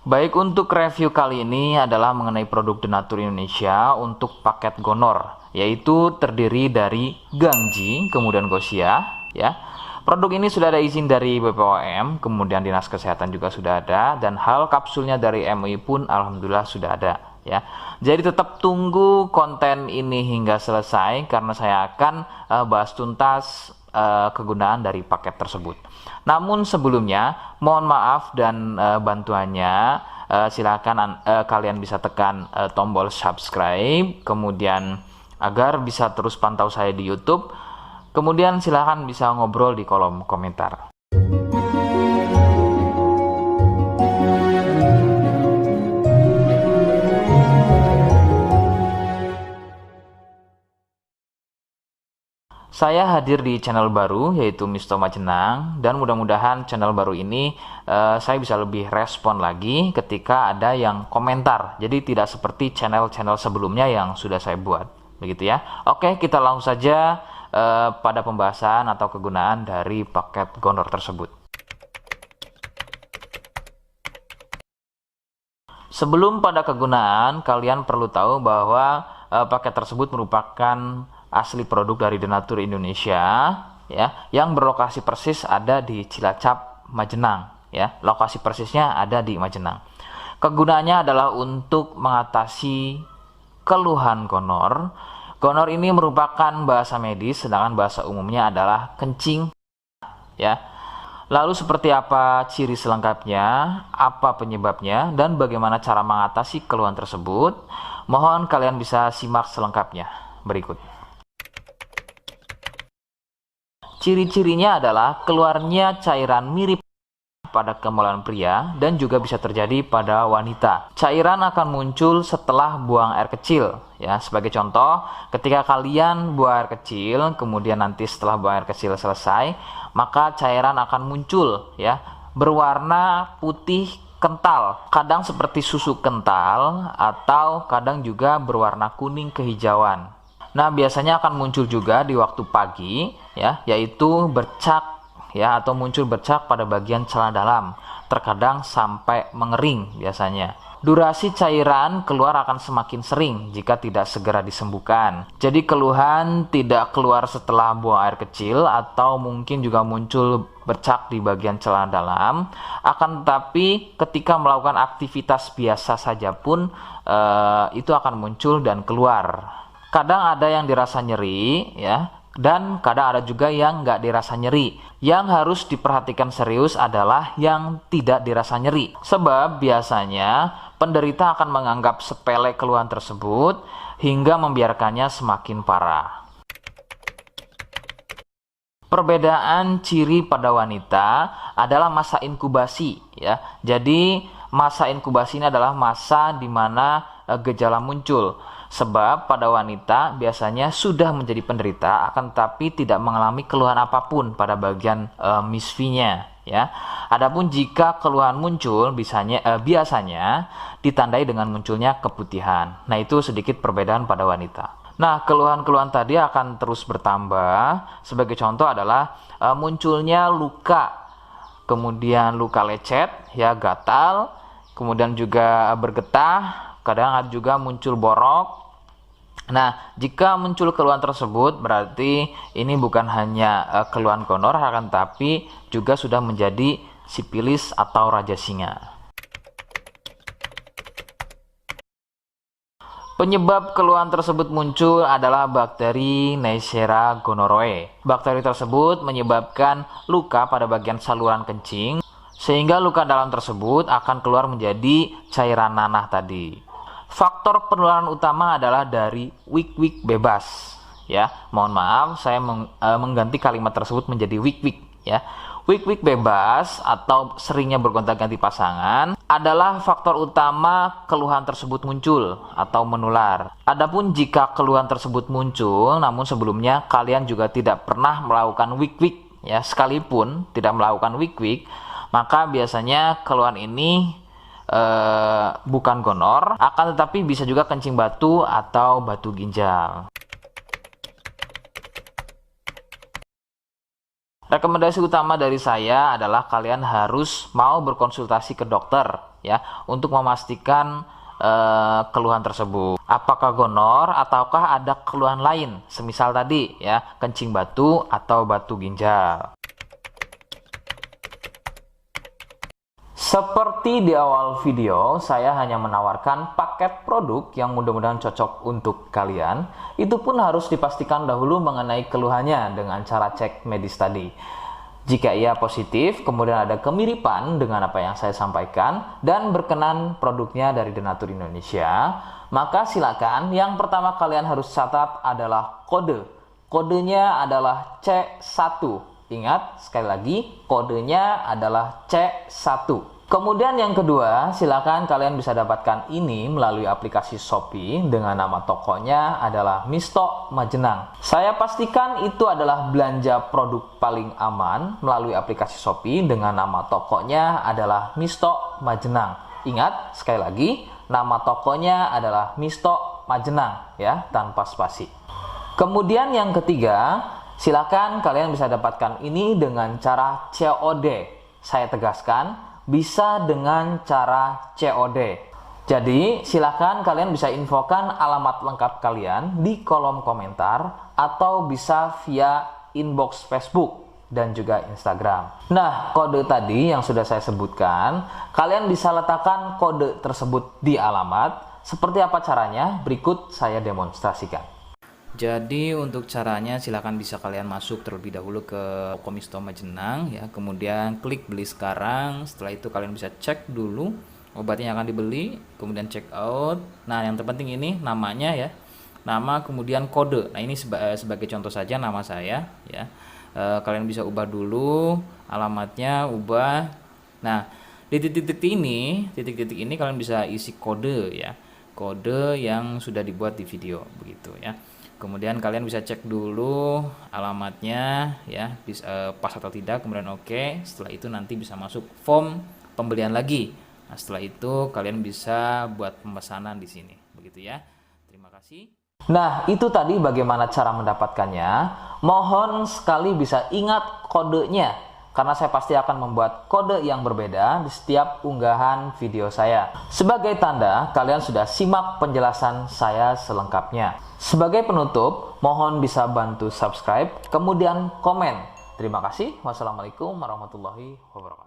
Baik, untuk review kali ini adalah mengenai produk Denatur Indonesia untuk paket Gonor, yaitu terdiri dari Gangji, kemudian Gosia, ya. Produk ini sudah ada izin dari BPOM, kemudian Dinas Kesehatan juga sudah ada, dan hal kapsulnya dari MUI pun alhamdulillah sudah ada, ya. Jadi tetap tunggu konten ini hingga selesai karena saya akan bahas tuntas kegunaan dari paket tersebut. Namun sebelumnya mohon maaf dan bantuannya, silakan kalian bisa tekan tombol subscribe, kemudian agar bisa terus pantau saya di YouTube. Kemudian silakan bisa ngobrol di kolom komentar. Saya hadir di channel baru yaitu Misto Majenang, dan mudah-mudahan channel baru ini saya bisa lebih respon lagi ketika ada yang komentar. Jadi tidak seperti channel-channel sebelumnya yang sudah saya buat, begitu ya. Oke, kita langsung saja pada pembahasan atau kegunaan dari paket Gonor tersebut. Sebelum pada kegunaan, kalian perlu tahu bahwa paket tersebut merupakan asli produk dari Denatur Indonesia, ya, yang berlokasi persis ada di Cilacap, Majenang, ya. Lokasi persisnya ada di Majenang. Kegunaannya adalah untuk mengatasi keluhan gonor. Gonor ini merupakan bahasa medis, sedangkan bahasa umumnya adalah kencing, ya. Lalu seperti apa ciri selengkapnya, apa penyebabnya, dan bagaimana cara mengatasi keluhan tersebut? Mohon kalian bisa simak selengkapnya berikut. Ciri-cirinya adalah keluarnya cairan mirip pada kemaluan pria dan juga bisa terjadi pada wanita. Cairan akan muncul setelah buang air kecil, ya. Sebagai contoh, ketika kalian buang air kecil, kemudian nanti setelah buang air kecil selesai, maka cairan akan muncul, ya, berwarna putih kental, kadang seperti susu kental atau kadang juga berwarna kuning kehijauan. Nah, biasanya akan muncul juga di waktu pagi, ya, yaitu bercak, ya, atau muncul bercak pada bagian celana dalam, terkadang sampai mengering biasanya. Durasi cairan keluar akan semakin sering jika tidak segera disembuhkan. Jadi keluhan tidak keluar setelah buang air kecil atau mungkin juga muncul bercak di bagian celana dalam, akan tetapi ketika melakukan aktivitas biasa saja pun itu akan muncul dan keluar. Kadang ada yang dirasa nyeri, ya, dan kadang ada juga yang nggak dirasa nyeri. Yang harus diperhatikan serius adalah yang tidak dirasa nyeri, sebab biasanya penderita akan menganggap sepele keluhan tersebut hingga membiarkannya semakin parah. Perbedaan ciri pada wanita adalah masa inkubasi, ya. Jadi masa inkubasi ini adalah masa di mana gejala muncul. Sebab pada wanita biasanya sudah menjadi penderita akan tetapi tidak mengalami keluhan apapun pada bagian misfinya, ya. Adapun jika keluhan muncul biasanya ditandai dengan munculnya keputihan. Nah, itu sedikit perbedaan pada wanita. Nah, keluhan-keluhan tadi akan terus bertambah. Sebagai contoh adalah munculnya luka, kemudian luka lecet, ya, gatal, kemudian juga bergetah, kadang ada juga muncul borok. Nah, jika muncul keluhan tersebut berarti ini bukan hanya keluhan gonor, akan tapi juga sudah menjadi sipilis atau raja singa. Penyebab keluhan tersebut muncul adalah bakteri Neisseria gonorrhoeae. Bakteri tersebut menyebabkan luka pada bagian saluran kencing, sehingga luka dalam tersebut akan keluar menjadi cairan nanah tadi. Faktor penularan utama adalah dari wik-wik bebas, ya. Mohon maaf, saya mengganti kalimat tersebut menjadi wik-wik, ya. Wik-wik bebas atau seringnya bergonta-ganti pasangan adalah faktor utama keluhan tersebut muncul atau menular. Adapun jika keluhan tersebut muncul namun sebelumnya kalian juga tidak pernah melakukan wik-wik, ya, sekalipun tidak melakukan wik-wik, maka biasanya keluhan ini bukan gonor, akan tetapi bisa juga kencing batu atau batu ginjal. Rekomendasi utama dari saya adalah kalian harus mau berkonsultasi ke dokter ya untuk memastikan keluhan tersebut. Apakah gonor ataukah ada keluhan lain, semisal tadi ya kencing batu atau batu ginjal. Seperti di awal video, saya hanya menawarkan paket produk yang mudah-mudahan cocok untuk kalian. Itu pun harus dipastikan dahulu mengenai keluhannya dengan cara cek medis tadi. Jika ia positif, kemudian ada kemiripan dengan apa yang saya sampaikan dan berkenan produknya dari Denatur Indonesia, maka silakan yang pertama kalian harus catat adalah kode. Kodenya adalah C1. Ingat, sekali lagi, kodenya adalah C1. Kemudian yang kedua, silakan kalian bisa dapatkan ini melalui aplikasi Shopee dengan nama tokonya adalah Misto Majenang. Saya pastikan itu adalah belanja produk paling aman melalui aplikasi Shopee dengan nama tokonya adalah Misto Majenang. Ingat, sekali lagi, nama tokonya adalah Misto Majenang ya, tanpa spasi. Kemudian yang ketiga, silakan kalian bisa dapatkan ini dengan cara COD. Saya tegaskan, bisa dengan cara COD. Jadi, silakan kalian bisa infokan alamat lengkap kalian di kolom komentar atau bisa via inbox Facebook dan juga Instagram. Nah, kode tadi yang sudah saya sebutkan, kalian bisa letakkan kode tersebut di alamat. Seperti apa caranya? Berikut saya demonstrasikan. Jadi untuk caranya silahkan bisa kalian masuk terlebih dahulu ke toko Misto Majenang ya, kemudian klik beli sekarang. Setelah itu kalian bisa cek dulu obatnya yang akan dibeli, kemudian check out. Nah yang terpenting ini namanya ya, nama kemudian kode. Nah ini sebagai contoh saja nama saya ya. Kalian bisa ubah dulu alamatnya, ubah. Nah di titik-titik ini kalian bisa isi kode ya, kode yang sudah dibuat di video begitu ya. Kemudian kalian bisa cek dulu alamatnya ya, pas atau tidak, kemudian oke. Setelah itu nanti bisa masuk form pembelian lagi. Nah, setelah itu kalian bisa buat pemesanan di sini. Begitu ya. Terima kasih. Nah, itu tadi bagaimana cara mendapatkannya. Mohon sekali bisa ingat kodenya, karena saya pasti akan membuat kode yang berbeda di setiap unggahan video saya. Sebagai tanda, kalian sudah simak penjelasan saya selengkapnya. Sebagai penutup, mohon bisa bantu subscribe, kemudian komen. Terima kasih. Wassalamualaikum warahmatullahi wabarakatuh.